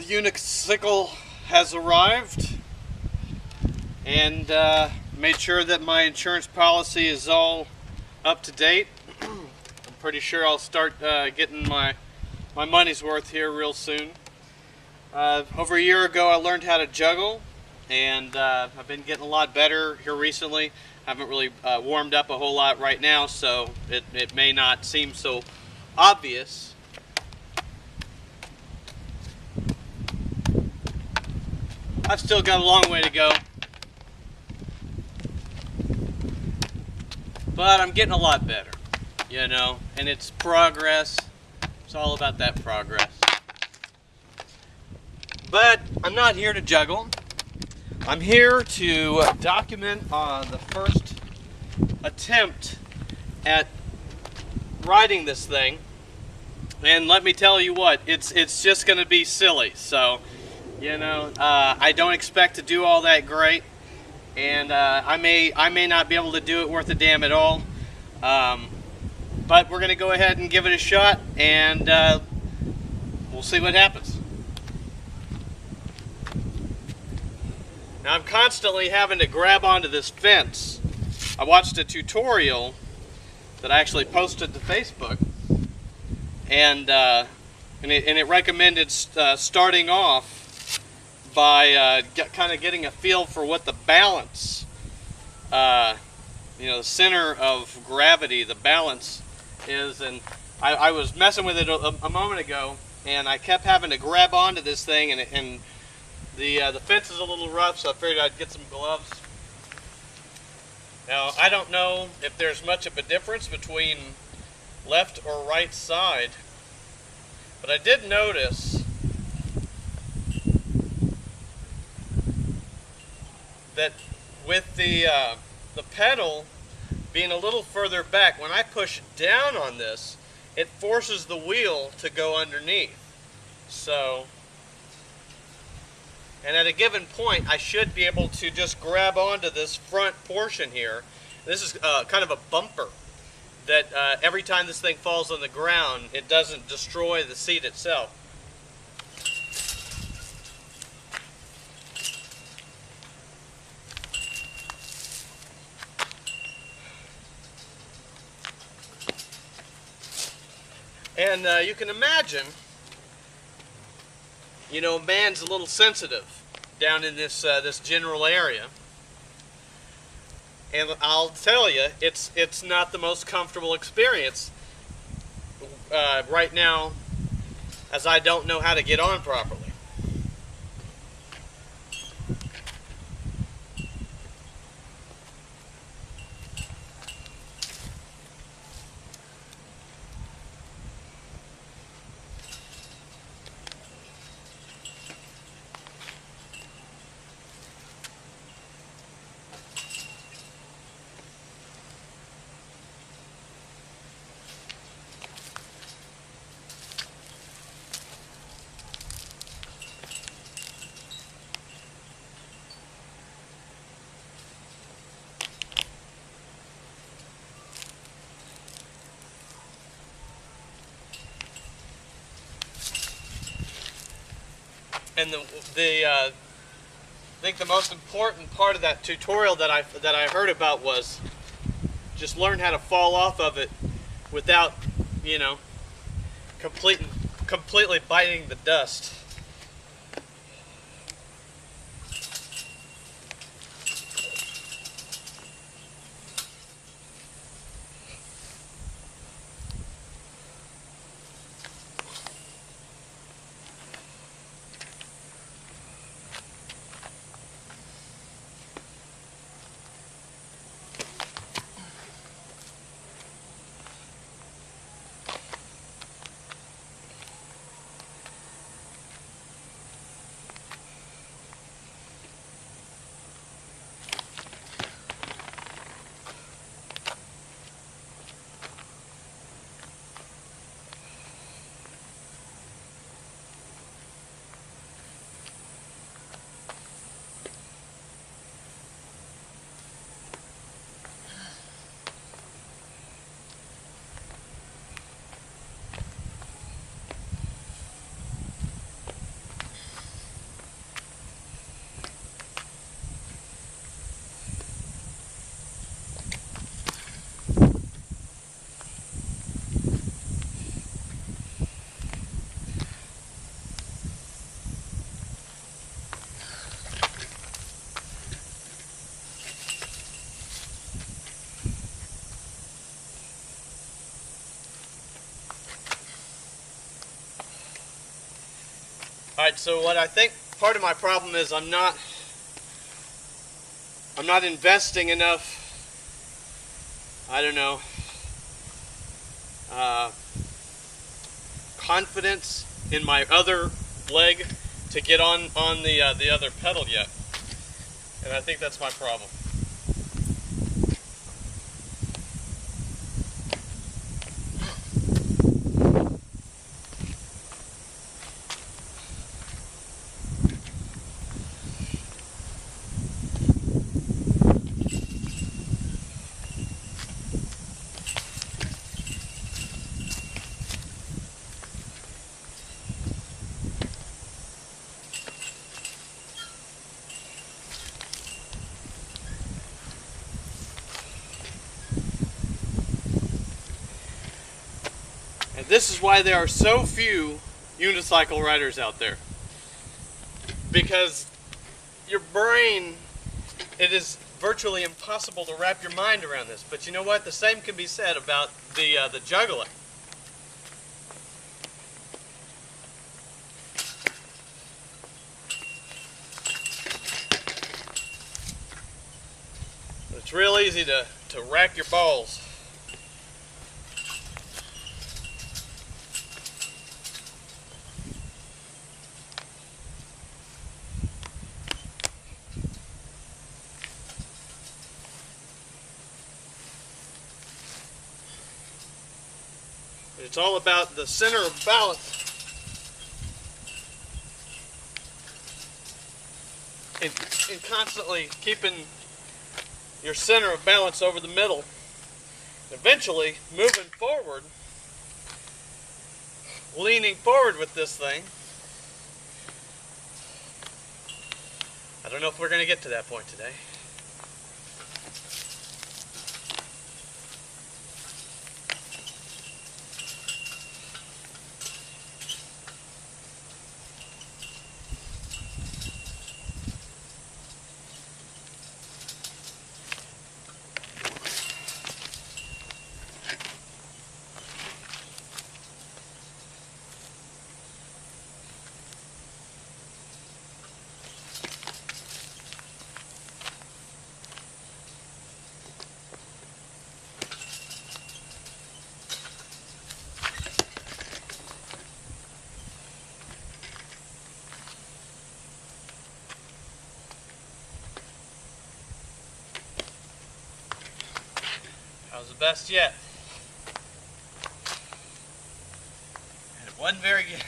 the Unicycle has arrived, and made sure that my insurance policy is all up to date. I'm pretty sure I'll start getting my money's worth here real soon. Over a year ago I learned how to juggle, and I've been getting a lot better here recently. I haven't really warmed up a whole lot right now, so it may not seem so obvious. I've still got a long way to go, but I'm getting a lot better, you know, and it's progress. It's all about that progress. But I'm not here to juggle. I'm here to document the first attempt at riding this thing, and let me tell you what, it's just going to be silly. So, you know, I don't expect to do all that great, and I may not be able to do it worth a damn at all. But we're going to go ahead and give it a shot, and we'll see what happens. Now I'm constantly having to grab onto this fence. I watched a tutorial that I actually posted to Facebook, and it recommended starting off by kind of getting a feel for what the balance, you know, the center of gravity, the balance is. And I was messing with it a moment ago, and I kept having to grab onto this thing, and the fence is a little rough, so I figured I'd get some gloves. Now, I don't know if there's much of a difference between left or right side, but I did notice that with the pedal being a little further back, when I push down on this, it forces the wheel to go underneath. So, and at a given point, I should be able to just grab onto this front portion here. This is kind of a bumper that every time this thing falls on the ground, it doesn't destroy the seat itself. And you can imagine, you know, man's a little sensitive down in this this general area, and I'll tell you, it's not the most comfortable experience right now, as I don't know how to get on properly. And I think the most important part of that tutorial that I heard about was just learn how to fall off of it without, you know, completely biting the dust. Alright, so what I think part of my problem is I'm not investing enough, I don't know, confidence in my other leg to get on the other pedal yet. And I think that's my problem. And this is why there are so few unicycle riders out there. Because your brain, it is virtually impossible to wrap your mind around this. But you know what? The same can be said about the juggling. It's real easy to rack your balls. It's all about the center of balance and constantly keeping your center of balance over the middle. Eventually, moving forward, leaning forward with this thing. I don't know if we're going to get to that point today. That was the best yet. And it wasn't very good.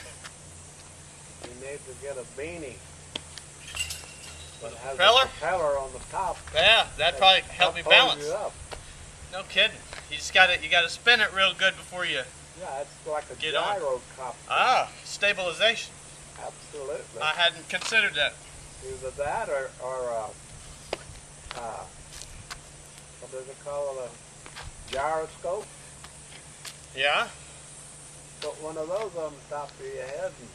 You need to get a beanie that has propeller? a propeller on the top. Yeah, that'd probably help me balance. You up. No kidding. You just gotta spin it real good before you Yeah, it's like a get gyro on. cop. Ah, stabilization. Absolutely. I hadn't considered that. Either that or what does it call it? A gyroscope. Yeah. Put one of those on the top of your head, and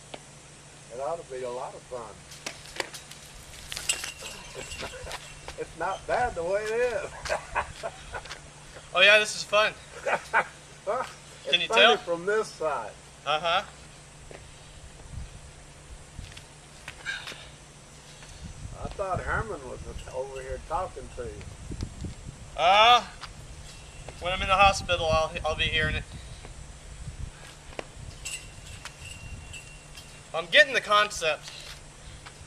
it ought to be a lot of fun. It's not bad the way it is. Oh yeah, this is fun. It's Can you funny tell? from this side. Uh-huh. I thought Herman was over here talking to you. When I'm in the hospital, I'll be hearing it. I'm getting the concept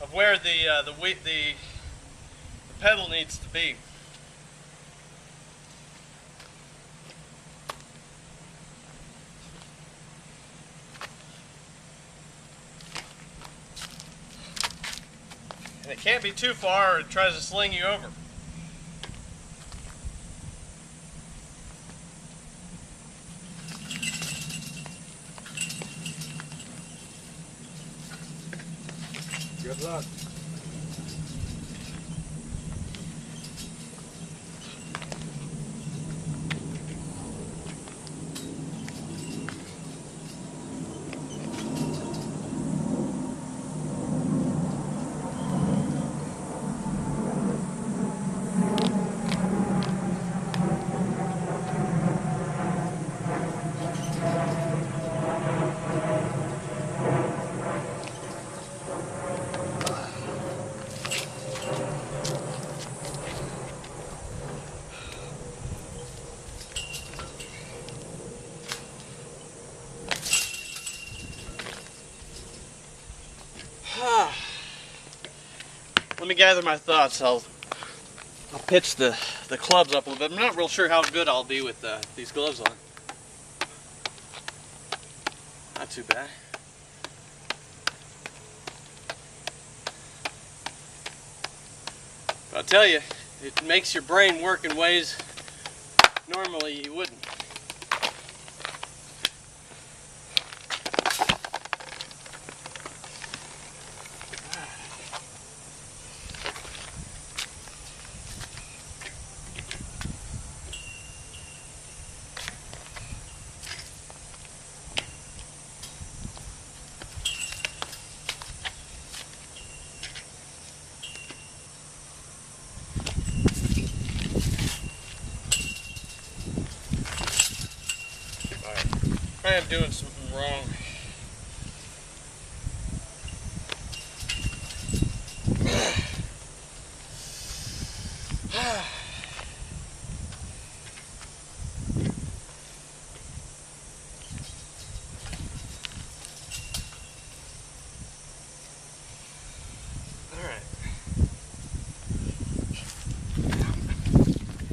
of where the pedal needs to be. And it can't be too far or it tries to sling you over. Good luck. let me gather my thoughts. I'll pitch the clubs up a little bit. I'm not real sure how good I'll be with these gloves on. Not too bad. But I'll tell you, it makes your brain work in ways normally you wouldn't. I am doing something wrong.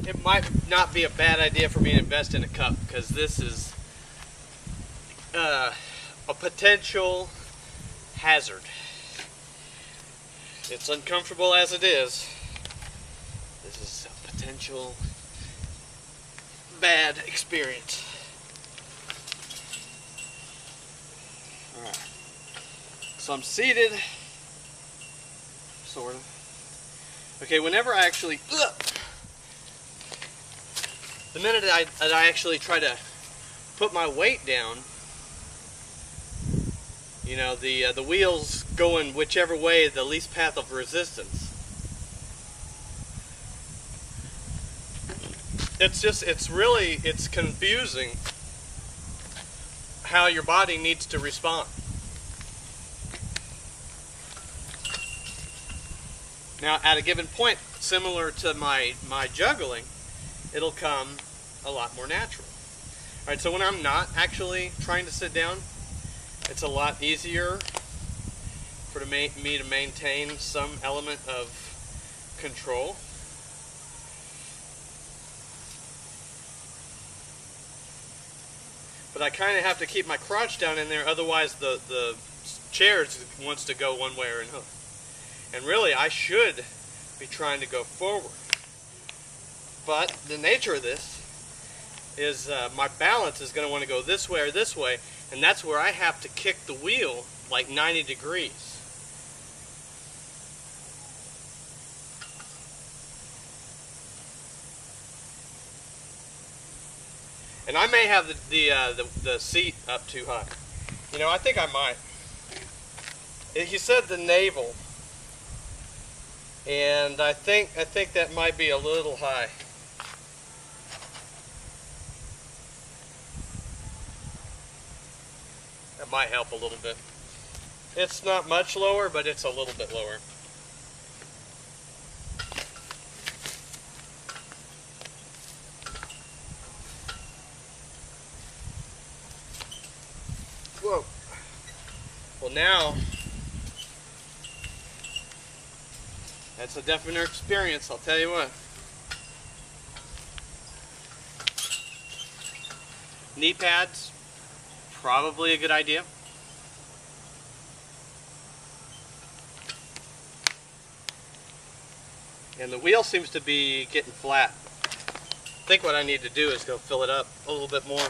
It might not be a bad idea for me to invest in a cup, because this is a potential hazard. It's uncomfortable as it is. This is a potential bad experience. Alright. So I'm seated, sort of. Okay, whenever I actually, the minute I actually try to put my weight down, you know, the wheels going whichever way, the least path of resistance. It's confusing how your body needs to respond. Now, at a given point, similar to my juggling, it'll come a lot more natural. Alright, so when I'm not actually trying to sit down, it's a lot easier for me to maintain some element of control. But I kind of have to keep my crotch down in there, otherwise the chair wants to go one way or another. And really, I should be trying to go forward. But the nature of this is my balance is going to want to go this way or this way, and that's where I have to kick the wheel like 90 degrees. And I may have the seat up too high. You know, I think I might. He said the navel, and I think that might be a little high. That might help a little bit. It's not much lower, but it's a little bit lower. Whoa. Well, now, that's a definite experience, I'll tell you what. Knee pads, probably a good idea. And the wheel seems to be getting flat. I think what I need to do is go fill it up a little bit more.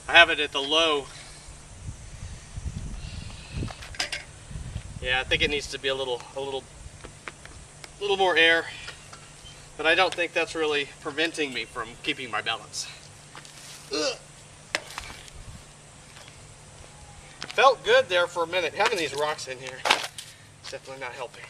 I have it at the low. Yeah, I think it needs to be a little more air. But I don't think that's really preventing me from keeping my balance. Ugh. Felt good there for a minute. Having these rocks in here is definitely not helping.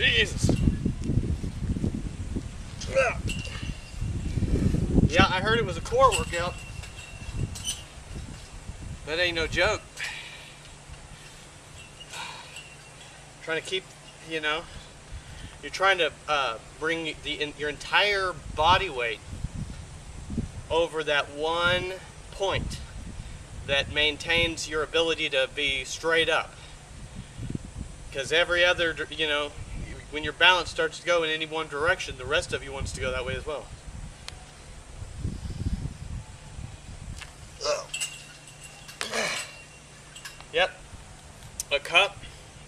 Jesus. Yeah, I heard it was a core workout. That ain't no joke. Trying to keep, you know, you're trying to bring your entire body weight over that one point that maintains your ability to be straight up. Because every other, you know, when your balance starts to go in any one direction, the rest of you wants to go that way as well. Yep. A cup,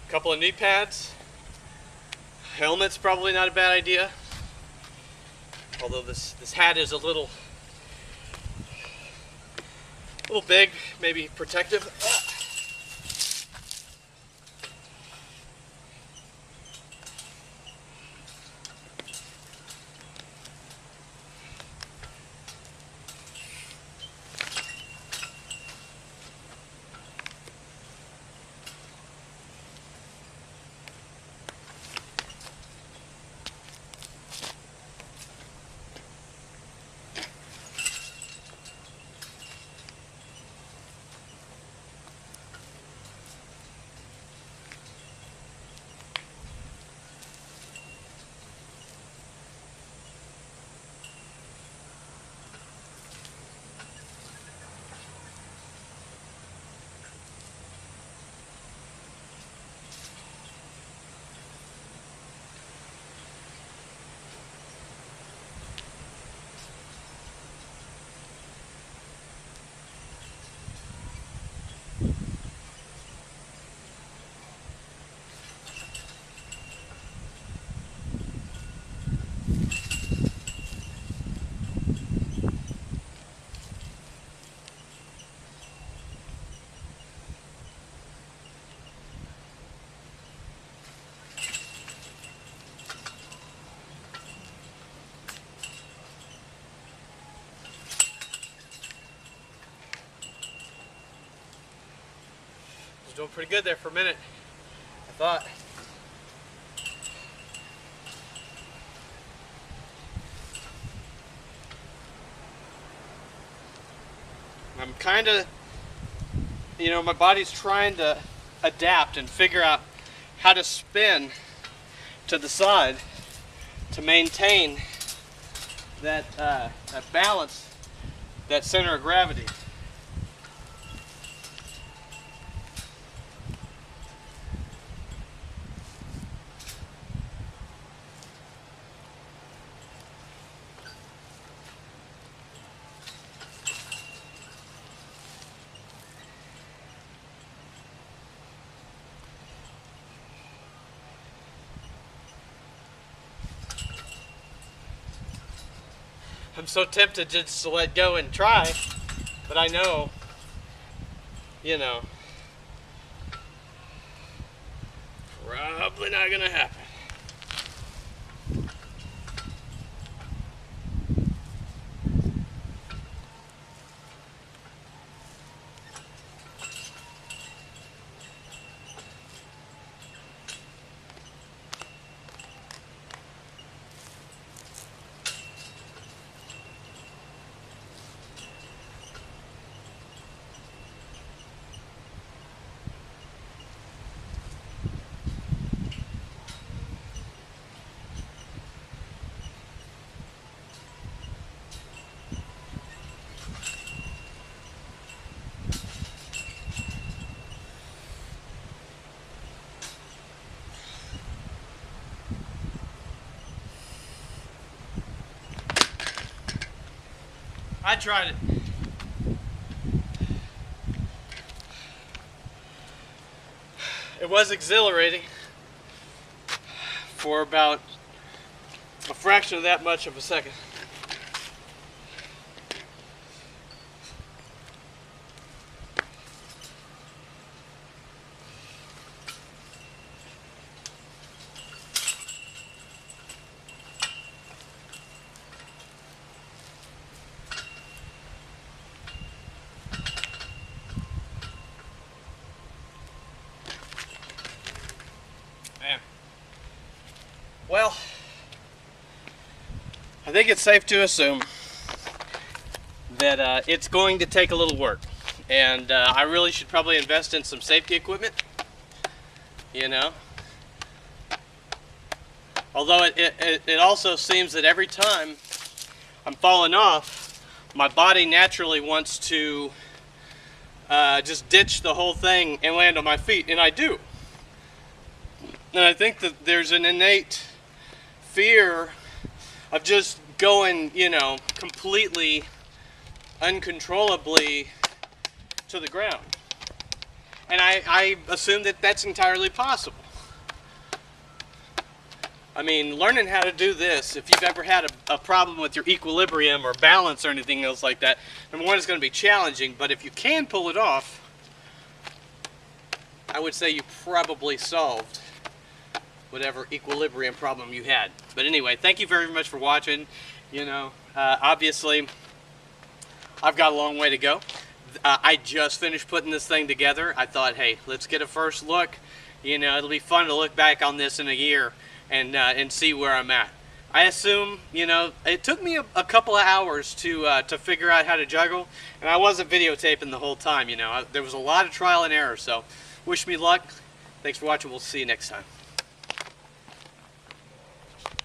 a couple of knee pads. Helmet's probably not a bad idea. Although this hat is a little big, maybe protective. Doing pretty good there for a minute, I thought. I'm kind of, you know, my body's trying to adapt and figure out how to spin to the side to maintain that, that balance, that center of gravity. I'm so tempted just to let go and try, but I know, you know, probably not gonna happen. I tried it. It was exhilarating for about a fraction of that much of a second. Man, I think it's safe to assume that it's going to take a little work. And I really should probably invest in some safety equipment, you know. Although it also seems that every time I'm falling off, my body naturally wants to just ditch the whole thing and land on my feet, and I do. And I think that there's an innate fear of just going, you know, completely uncontrollably to the ground. And I assume that that's entirely possible. I mean, learning how to do this, if you've ever had a problem with your equilibrium or balance or anything else like that, number one, it's going to be challenging, but if you can pull it off, I would say you probably solved whatever equilibrium problem you had. But anyway, thank you very much for watching. You know, obviously, I've got a long way to go. I just finished putting this thing together. I thought, hey, let's get a first look. You know, it'll be fun to look back on this in a year and see where I'm at. I assume, you know, it took me a couple of hours to figure out how to juggle, and I wasn't videotaping the whole time. You know, there was a lot of trial and error. So, wish me luck. Thanks for watching. We'll see you next time.